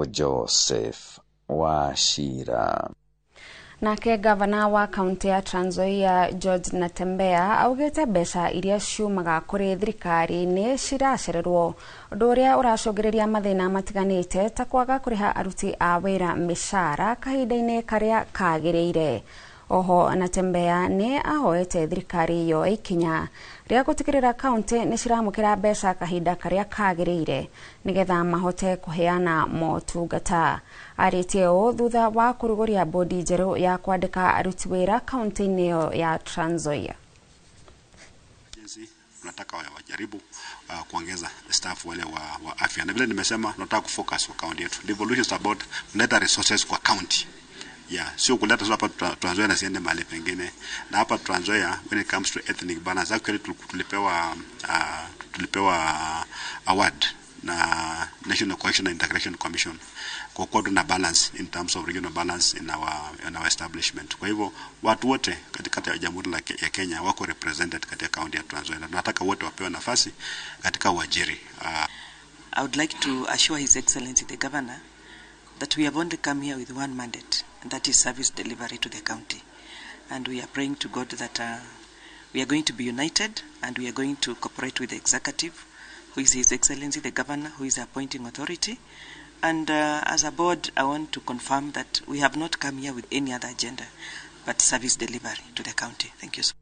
njĩtagwo Joseph Wachira. Nake gavana wa kauntĩ ya Trans Nzoia Ngabana Natembeya augĩte mbeca iria ciumaga kũrĩ thirikari nĩ ciracererwo, ũndũ ũrĩa ũracũngĩrĩria mathĩna matiganĩte ta kwaga kũrĩha aruti a wĩra mĩcara kahinda-inĩ karĩa kagĩrĩire. Oho Natembeya nĩ ahoete thirikari iyo ikinya rĩa gũtigĩrĩra kauntĩ nĩ ciramũkĩra mbeca kahinda karĩa kagĩrĩire nĩgetha mahote kũheana motungata. Arĩtie ũũ thutha wa kũrugũria bodi njerũ ya kwandĩka aruti wĩra kauntĩ-inĩ iyo ya Trans Nzoia. Tunataka wajaribu kuongeza staff wale wa afya, na vile nimesema tunataka kufocus kwa county yetu. Devolution is about kuleta resources kwa county. Sio kuleta hapa Trans Nzoia na siende mahali pengine. Na hapa Trans Nzoia, when it comes to ethnic balance, actually tulipewa award na National Cohesion and Integration Commission kwa kuwa tuna balance in terms of regional balance in our establishment. Kwa hivyo watu wote katika Jamhuri ya Kenya wako represented katika county ya Trans Nzoia. Tunataka wote wapewe nafasi katika uajiri. I would like to assure His Excellency the Governor that we have only come here with one mandate, and that is service delivery to the county. And we are praying to God that we are going to be united, and we are going to cooperate with the executive, who is His Excellency the Governor, who is the appointing authority. And as a board, I want to confirm that we have not come here with any other agenda, but service delivery to the county. Thank you so much.